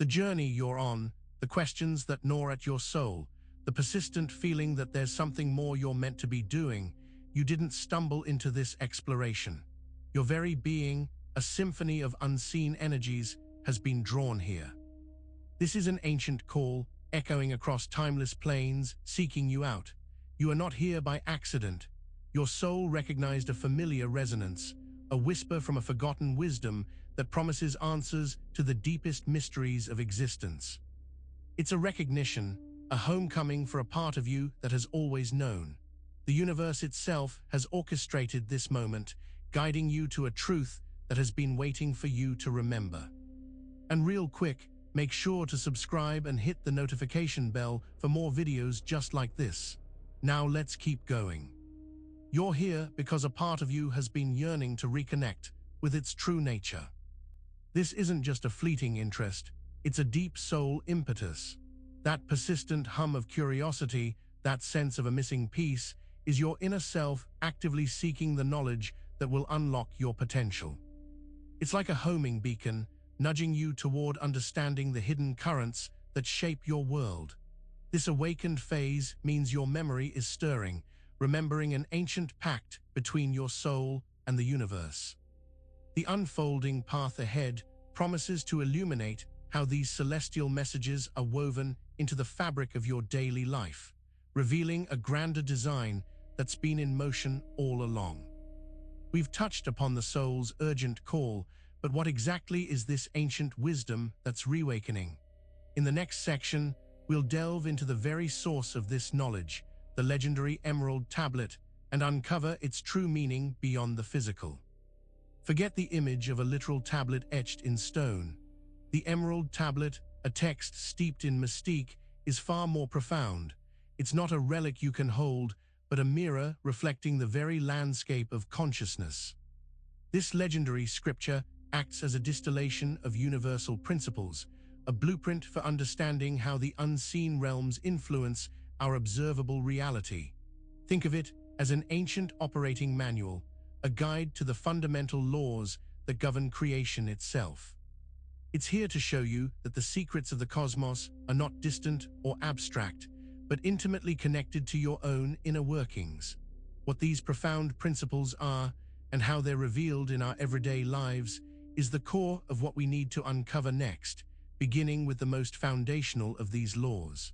The journey you're on, the questions that gnaw at your soul, the persistent feeling that there's something more you're meant to be doing, you didn't stumble into this exploration. Your very being, a symphony of unseen energies, has been drawn here. This is an ancient call, echoing across timeless plains, seeking you out. You are not here by accident. Your soul recognized a familiar resonance, a whisper from a forgotten wisdom that promises answers to the deepest mysteries of existence. It's a recognition, a homecoming for a part of you that has always known. The universe itself has orchestrated this moment, guiding you to a truth that has been waiting for you to remember. And real quick, make sure to subscribe and hit the notification bell for more videos just like this. Now let's keep going. You're here because a part of you has been yearning to reconnect with its true nature. This isn't just a fleeting interest, it's a deep soul impetus. That persistent hum of curiosity, that sense of a missing piece, is your inner self actively seeking the knowledge that will unlock your potential. It's like a homing beacon, nudging you toward understanding the hidden currents that shape your world. This awakened phase means your memory is stirring, remembering an ancient pact between your soul and the universe. The unfolding path ahead promises to illuminate how these celestial messages are woven into the fabric of your daily life, revealing a grander design that's been in motion all along. We've touched upon the soul's urgent call, but what exactly is this ancient wisdom that's reawakening? In the next section, we'll delve into the very source of this knowledge, the legendary Emerald Tablet, and uncover its true meaning beyond the physical. Forget the image of a literal tablet etched in stone. The Emerald Tablet, a text steeped in mystique, is far more profound. It's not a relic you can hold, but a mirror reflecting the very landscape of consciousness. This legendary scripture acts as a distillation of universal principles, a blueprint for understanding how the unseen realms influence our observable reality. Think of it as an ancient operating manual, a guide to the fundamental laws that govern creation itself. It's here to show you that the secrets of the cosmos are not distant or abstract, but intimately connected to your own inner workings. What these profound principles are, and how they're revealed in our everyday lives, is the core of what we need to uncover next, beginning with the most foundational of these laws.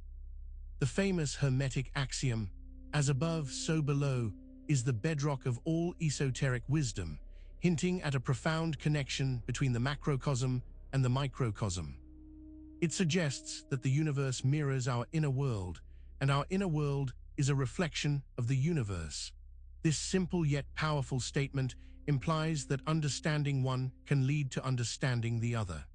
The famous Hermetic axiom, "As above, so below," is the bedrock of all esoteric wisdom, hinting at a profound connection between the macrocosm and the microcosm. It suggests that the universe mirrors our inner world, and our inner world is a reflection of the universe. This simple yet powerful statement implies that understanding one can lead to understanding the other.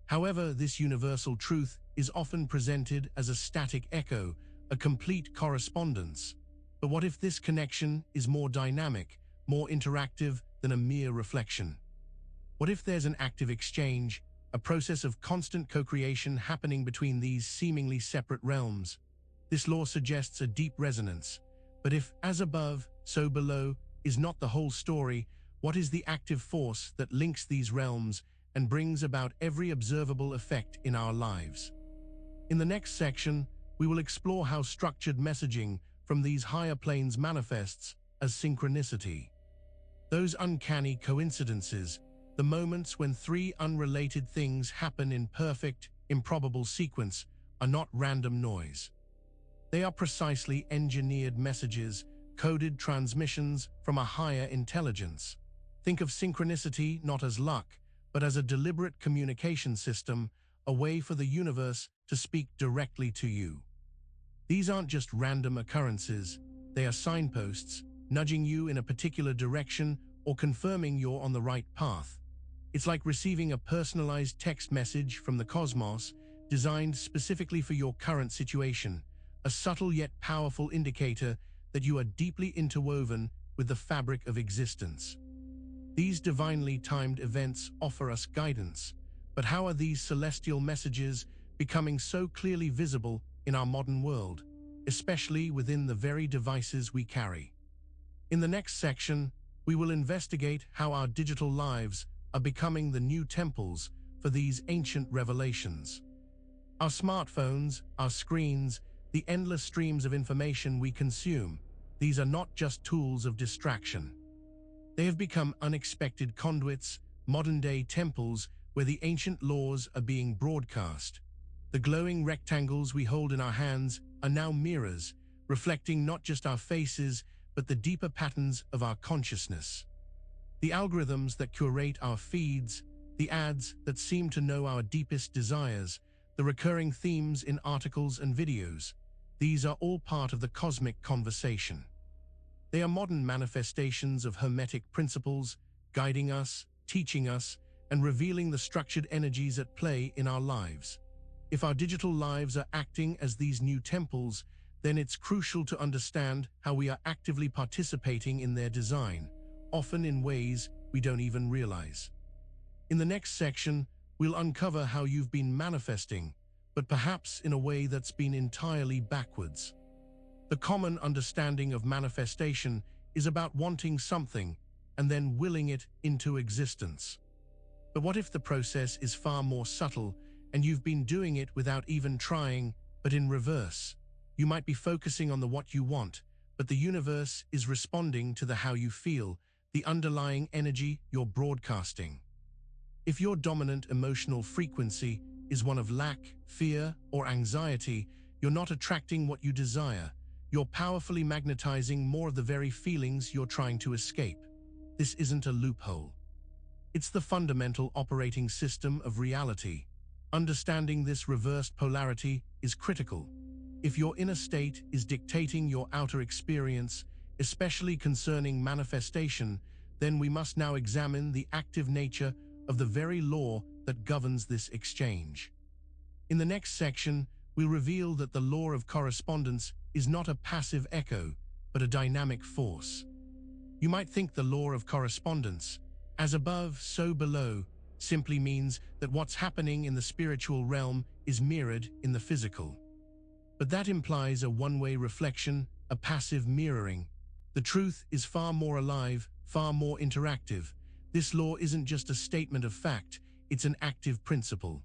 However, this universal truth is often presented as a static echo, a complete correspondence. But what if this connection is more dynamic, more interactive than a mere reflection? What if there's an active exchange, a process of constant co-creation happening between these seemingly separate realms? This law suggests a deep resonance. But if "as above, so below" is not the whole story, what is the active force that links these realms and brings about every observable effect in our lives? In the next section, we will explore how structured messaging from these higher planes manifests as synchronicity. Those uncanny coincidences, the moments when three unrelated things happen in perfect, improbable sequence, are not random noise. They are precisely engineered messages, coded transmissions from a higher intelligence. Think of synchronicity not as luck, but as a deliberate communication system, a way for the universe to speak directly to you. These aren't just random occurrences, they are signposts, nudging you in a particular direction or confirming you're on the right path. It's like receiving a personalized text message from the cosmos, designed specifically for your current situation, a subtle yet powerful indicator that you are deeply interwoven with the fabric of existence. These divinely timed events offer us guidance, but how are these celestial messages becoming so clearly visible in our modern world, especially within the very devices we carry? In the next section, we will investigate how our digital lives are becoming the new temples for for these ancient revelations. Our smartphones, our screens, the endless streams of information we consume, these are not just tools of distraction. They have become unexpected conduits, modern-day temples where the ancient laws are being broadcast. The glowing rectangles we hold in our hands are now mirrors, reflecting not just our faces, but the deeper patterns of our consciousness. The algorithms that curate our feeds, the ads that seem to know our deepest desires, the recurring themes in articles and videos, these are all part of the cosmic conversation. They are modern manifestations of hermetic principles, guiding us, teaching us, and revealing the structured energies at play in our lives. If our digital lives are acting as these new temples, then it's crucial to understand how we are actively participating in their design, often in ways we don't even realize. In the next section, we'll uncover how you've been manifesting, but perhaps in a way that's been entirely backwards. The common understanding of manifestation is about wanting something and then willing it into existence. But what if the process is far more subtle and you've been doing it without even trying, but in reverse? You might be focusing on the what you want, but the universe is responding to the how you feel, the underlying energy you're broadcasting. If your dominant emotional frequency is one of lack, fear, or anxiety, you're not attracting what you desire. You're powerfully magnetizing more of the very feelings you're trying to escape. This isn't a loophole. It's the fundamental operating system of reality. Understanding this reversed polarity is critical. If your inner state is dictating your outer experience, especially concerning manifestation, then we must now examine the active nature of the very law that governs this exchange. In the next section, we'll reveal that the law of correspondence is not a passive echo, but a dynamic force. You might think the law of correspondence, as above, so below, simply means that what's happening in the spiritual realm is mirrored in the physical. But that implies a one-way reflection, a passive mirroring. The truth is far more alive, far more interactive. This law isn't just a statement of fact, it's an active principle.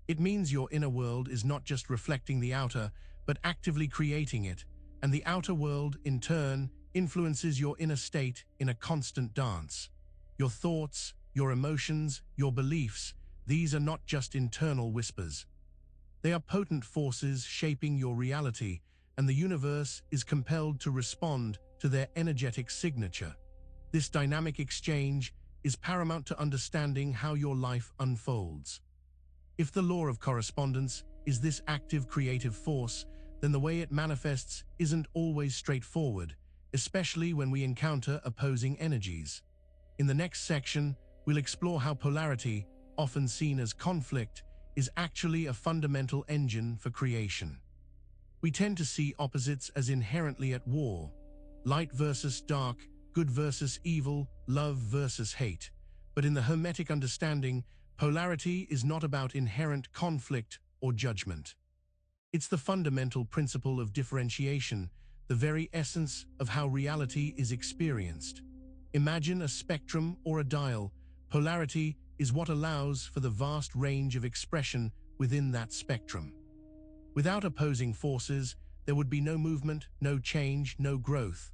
It means your inner world is not just reflecting the outer, but actively creating it, and the outer world, in turn, influences your inner state in a constant dance. Your thoughts, your emotions, your beliefs, these are not just internal whispers. They are potent forces shaping your reality, and the universe is compelled to respond to their energetic signature. This dynamic exchange is paramount to understanding how your life unfolds. If the law of correspondence is this active creative force, then the way it manifests isn't always straightforward, especially when we encounter opposing energies. In the next section, we'll explore how polarity, often seen as conflict, is actually a fundamental engine for creation. We tend to see opposites as inherently at war: light versus dark, good versus evil, love versus hate. But in the Hermetic understanding, polarity is not about inherent conflict or judgment. It's the fundamental principle of differentiation, the very essence of how reality is experienced. Imagine a spectrum or a dial. Polarity is what allows for the vast range of expression within that spectrum. Without opposing forces, there would be no movement, no change, no growth.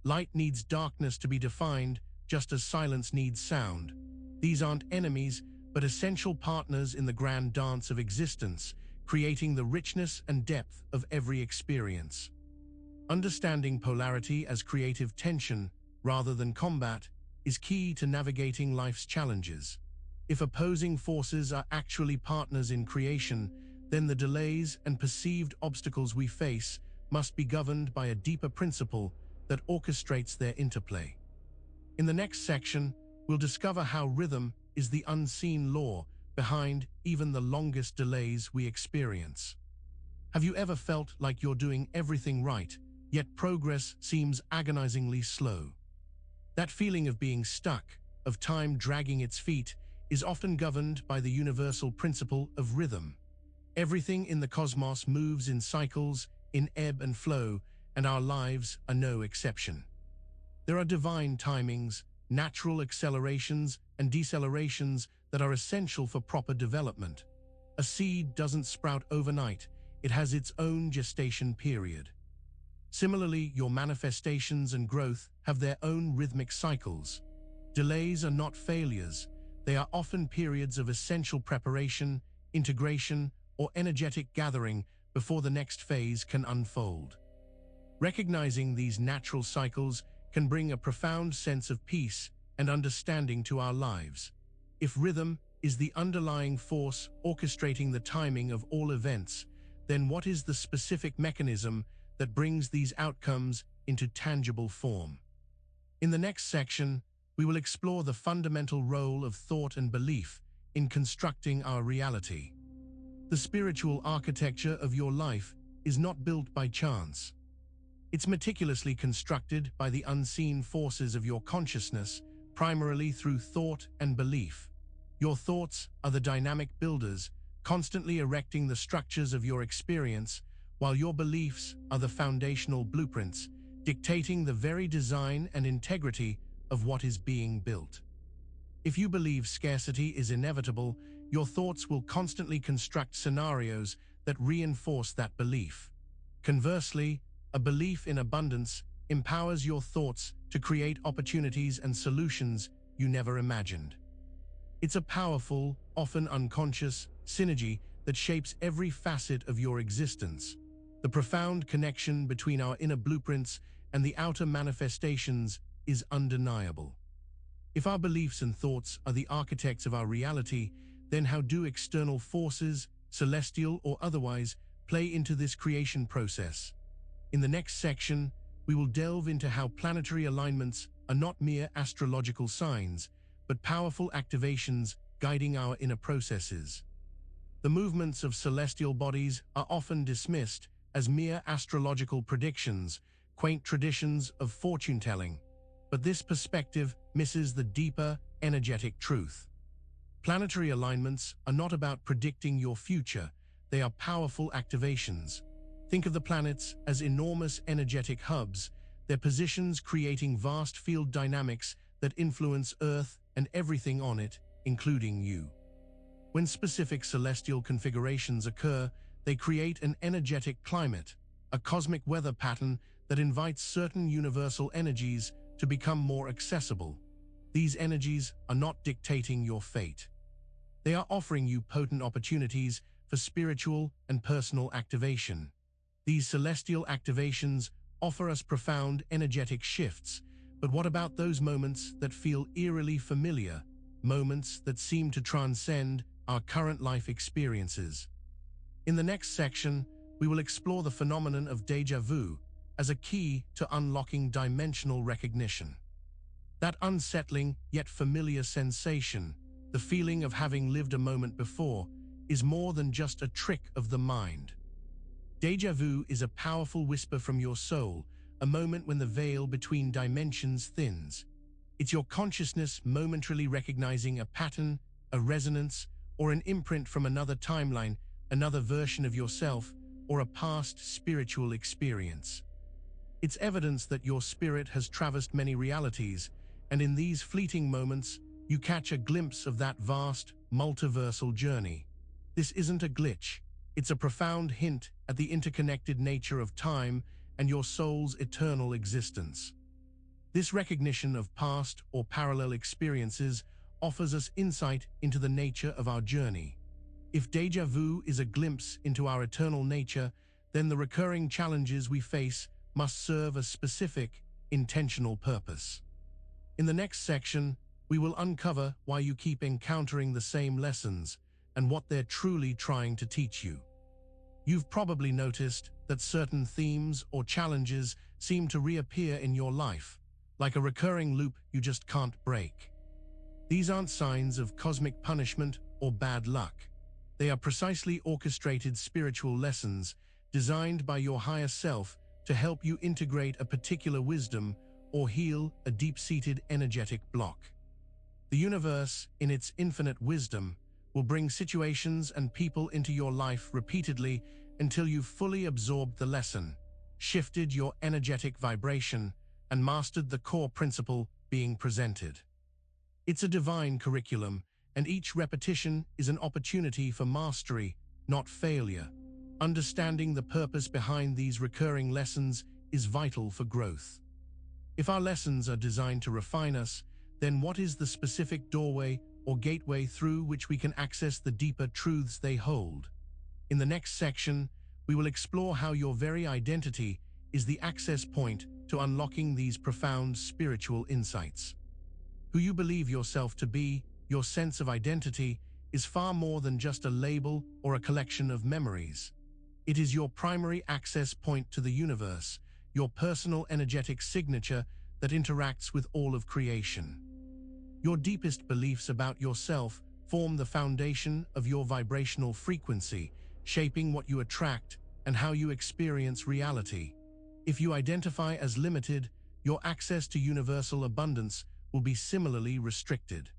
Light needs darkness to be defined, just as silence needs sound. These aren't enemies, but essential partners in the grand dance of existence, creating the richness and depth of every experience. Understanding polarity as creative tension, rather than combat, is key to navigating life's challenges. If opposing forces are actually partners in creation, then the delays and perceived obstacles we face must be governed by a deeper principle that orchestrates their interplay. In the next section, we'll discover how rhythm is the unseen law behind even the longest delays we experience. Have you ever felt like you're doing everything right, yet progress seems agonizingly slow? That feeling of being stuck, of time dragging its feet, is often governed by the universal principle of rhythm. Everything in the cosmos moves in cycles, in ebb and flow, and our lives are no exception. There are divine timings, natural accelerations and decelerations that are essential for proper development. A seed doesn't sprout overnight, it has its own gestation period. Similarly, your manifestations and growth have their own rhythmic cycles. Delays are not failures, they are often periods of essential preparation, integration, or energetic gathering before the next phase can unfold. Recognizing these natural cycles can bring a profound sense of peace and understanding to our lives. If rhythm is the underlying force orchestrating the timing of all events, then what is the specific mechanism that brings these outcomes into tangible form? In the next section, we will explore the fundamental role of thought and belief in constructing our reality. The spiritual architecture of your life is not built by chance. It's meticulously constructed by the unseen forces of your consciousness, primarily through thought and belief. Your thoughts are the dynamic builders, constantly erecting the structures of your experience, while your beliefs are the foundational blueprints, dictating the very design and integrity of what is being built. If you believe scarcity is inevitable, your thoughts will constantly construct scenarios that reinforce that belief. Conversely, a belief in abundance empowers your thoughts to create opportunities and solutions you never imagined. It's a powerful, often unconscious, synergy that shapes every facet of your existence. The profound connection between our inner blueprints and the outer manifestations is undeniable. If our beliefs and thoughts are the architects of our reality, then how do external forces, celestial or otherwise, play into this creation process? In the next section, we will delve into how planetary alignments are not mere astrological signs, but powerful activations guiding our inner processes. The movements of celestial bodies are often dismissed as mere astrological predictions, quaint traditions of fortune-telling, but this perspective misses the deeper, energetic truth. Planetary alignments are not about predicting your future, they are powerful activations. Think of the planets as enormous energetic hubs, their positions creating vast field dynamics that influence Earth and everything on it, including you. When specific celestial configurations occur, they create an energetic climate, a cosmic weather pattern that invites certain universal energies to become more accessible. These energies are not dictating your fate. They are offering you potent opportunities for spiritual and personal activation. These celestial activations offer us profound energetic shifts, but what about those moments that feel eerily familiar, moments that seem to transcend our current life experiences? In the next section, we will explore the phenomenon of déjà vu as a key to unlocking dimensional recognition. That unsettling yet familiar sensation, the feeling of having lived a moment before, is more than just a trick of the mind. Déjà vu is a powerful whisper from your soul, a moment when the veil between dimensions thins. It's your consciousness momentarily recognizing a pattern, a resonance, or an imprint from another timeline, another version of yourself, or a past spiritual experience. It's evidence that your spirit has traversed many realities, and in these fleeting moments, you catch a glimpse of that vast, multiversal journey. This isn't a glitch. It's a profound hint at the interconnected nature of time and your soul's eternal existence. This recognition of past or parallel experiences offers us insight into the nature of our journey. If déjà vu is a glimpse into our eternal nature, then the recurring challenges we face must serve a specific, intentional purpose. In the next section, we will uncover why you keep encountering the same lessons and what they're truly trying to teach you. You've probably noticed that certain themes or challenges seem to reappear in your life, like a recurring loop you just can't break. These aren't signs of cosmic punishment or bad luck. They are precisely orchestrated spiritual lessons designed by your higher self to help you integrate a particular wisdom or heal a deep-seated energetic block. The universe, in its infinite wisdom, will bring situations and people into your life repeatedly until you've fully absorbed the lesson, shifted your energetic vibration, and mastered the core principle being presented. It's a divine curriculum, and each repetition is an opportunity for mastery, not failure. Understanding the purpose behind these recurring lessons is vital for growth. If our lessons are designed to refine us, then what is the specific doorway or gateway through which we can access the deeper truths they hold? In the next section, we will explore how your very identity is the access point to unlocking these profound spiritual insights. Who you believe yourself to be, your sense of identity, is far more than just a label or a collection of memories. It is your primary access point to the universe, your personal energetic signature that interacts with all of creation. Your deepest beliefs about yourself form the foundation of your vibrational frequency, shaping what you attract and how you experience reality. If you identify as limited, your access to universal abundance will be similarly restricted.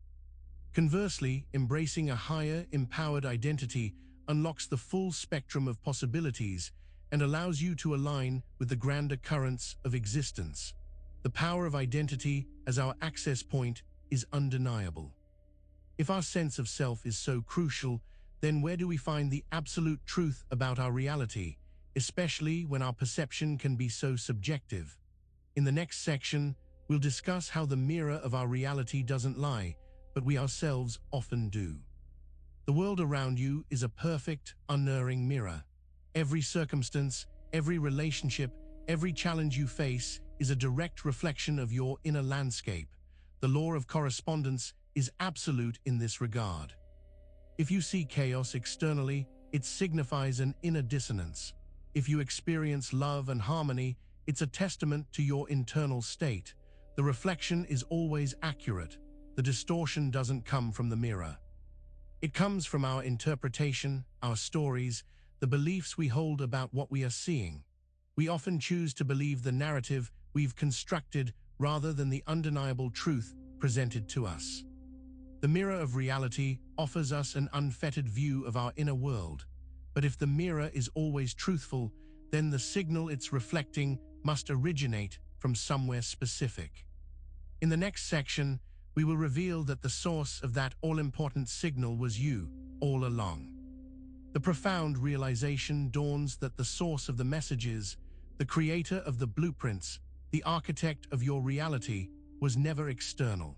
Conversely, embracing a higher, empowered identity unlocks the full spectrum of possibilities and allows you to align with the grander currents of existence. The power of identity as our access point is undeniable. If our sense of self is so crucial, then where do we find the absolute truth about our reality, especially when our perception can be so subjective? In the next section, we'll discuss how the mirror of our reality doesn't lie, but we ourselves often do. The world around you is a perfect, unerring mirror. Every circumstance, every relationship, every challenge you face is a direct reflection of your inner landscape. The law of correspondence is absolute in this regard. If you see chaos externally, it signifies an inner dissonance. If you experience love and harmony, it's a testament to your internal state. The reflection is always accurate. The distortion doesn't come from the mirror. It comes from our interpretation, our stories, the beliefs we hold about what we are seeing. We often choose to believe the narrative we've constructed rather than the undeniable truth presented to us. The mirror of reality offers us an unfettered view of our inner world. But if the mirror is always truthful, then the signal it's reflecting must originate from somewhere specific. In the next section, we will reveal that the source of that all-important signal was you, all along. The profound realization dawns that the source of the messages, the creator of the blueprints, the architect of your reality, was never external.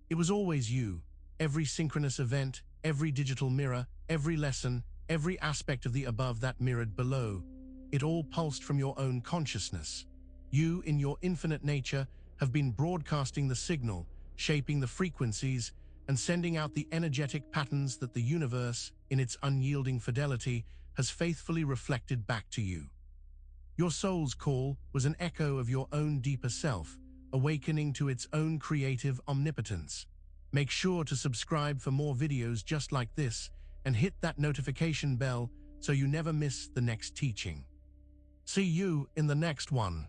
It was always you. Every synchronous event, every digital mirror, every lesson, every aspect of the above that mirrored below, it all pulsed from your own consciousness. You, in your infinite nature, have been broadcasting the signal, shaping the frequencies, and sending out the energetic patterns that the universe, in its unyielding fidelity, has faithfully reflected back to you. Your soul's call was an echo of your own deeper self, awakening to its own creative omnipotence. Make sure to subscribe for more videos just like this and hit that notification bell so you never miss the next teaching. See you in the next one.